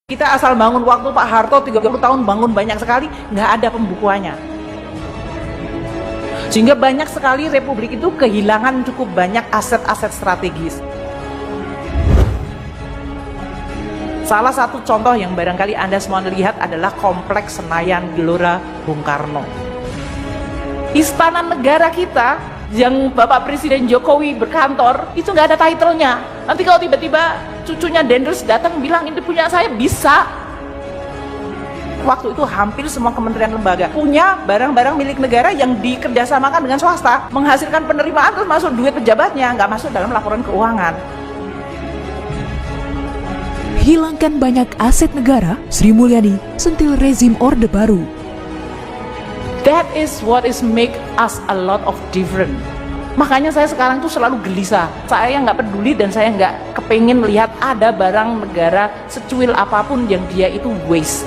Kita asal bangun waktu Pak Harto 30 tahun bangun banyak sekali, nggak ada pembukuannya. Sehingga banyak sekali Republik itu kehilangan cukup banyak aset-aset strategis. Salah satu contoh yang barangkali Anda semua lihat adalah Kompleks Senayan Gelora Bung Karno. Istana negara kita yang Bapak Presiden Jokowi berkantor itu nggak ada title-nya. Nanti kalau tiba-tiba cucunya Dendels datang bilang ini punya saya, bisa. Waktu itu hampir semua kementerian lembaga punya barang-barang milik negara yang dikerjasamakan dengan swasta, menghasilkan penerimaan terus masuk duit pejabatnya, nggak masuk dalam laporan keuangan. Hilangkan banyak aset negara, Sri Mulyani sentil rezim Orde Baru. That is what is make us a lot of different. Makanya saya sekarang tuh selalu gelisah. Saya nggak peduli dan saya nggak kepengen melihat ada barang negara secuil apapun yang dia itu waste.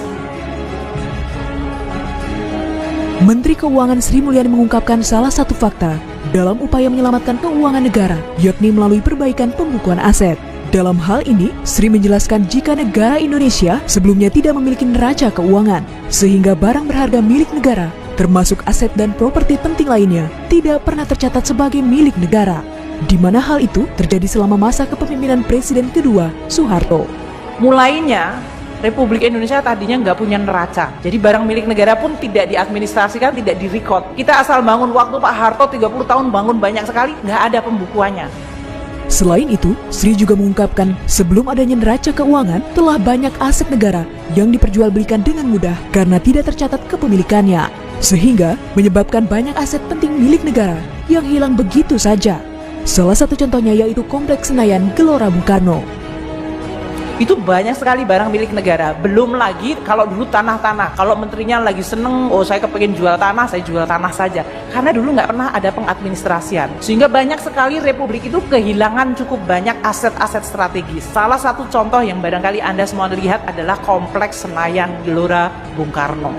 Menteri Keuangan Sri Mulyani mengungkapkan salah satu fakta dalam upaya menyelamatkan keuangan negara, yakni melalui perbaikan pembukuan aset. Dalam hal ini, Sri menjelaskan jika negara Indonesia sebelumnya tidak memiliki neraca keuangan, sehingga barang berharga milik negara, termasuk aset dan properti penting lainnya, tidak pernah tercatat sebagai milik negara, di mana hal itu terjadi selama masa kepemimpinan Presiden kedua, Soeharto. Mulainya, Republik Indonesia tadinya nggak punya neraca, jadi barang milik negara pun tidak diadministrasikan, tidak direkod. Kita asal bangun waktu Pak Harto 30 tahun bangun banyak sekali, nggak ada pembukuannya. Selain itu, Sri juga mengungkapkan sebelum adanya neraca keuangan, telah banyak aset negara yang diperjualbelikan dengan mudah karena tidak tercatat kepemilikannya, sehingga menyebabkan banyak aset penting milik negara yang hilang begitu saja. Salah satu contohnya yaitu Kompleks Senayan Gelora Bung Karno. Itu banyak sekali barang milik negara. Belum lagi kalau dulu tanah-tanah. Kalau menterinya lagi seneng, oh saya kepengen jual tanah, saya jual tanah saja. Karena dulu nggak pernah ada pengadministrasian. Sehingga banyak sekali Republik itu kehilangan cukup banyak aset-aset strategis. Salah satu contoh yang barangkali Anda semua lihat adalah Kompleks Senayan Gelora Bung Karno.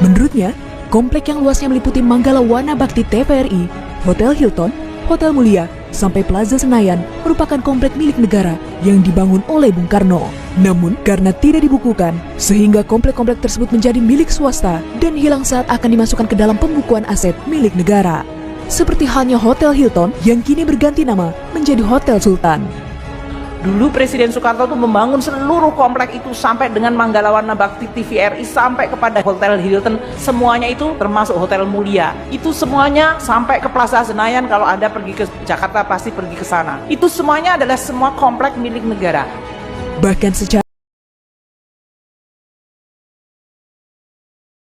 Menurutnya, komplek yang luasnya meliputi Manggala Wana Bakti TVRI, Hotel Hilton, Hotel Mulia, sampai Plaza Senayan merupakan komplek milik negara yang dibangun oleh Bung Karno. Namun, karena tidak dibukukan, sehingga komplek-komplek tersebut menjadi milik swasta dan hilang saat akan dimasukkan ke dalam pembukuan aset milik negara. Seperti halnya Hotel Hilton yang kini berganti nama menjadi Hotel Sultan. Dulu Presiden Soekarno tuh membangun seluruh komplek itu sampai dengan Manggala Wana Bakti TVRI sampai kepada Hotel Hilton, semuanya itu termasuk Hotel Mulia. Itu semuanya sampai ke Plaza Senayan, kalau Anda pergi ke Jakarta pasti pergi ke sana. Itu semuanya adalah semua komplek milik negara. Bahkan secara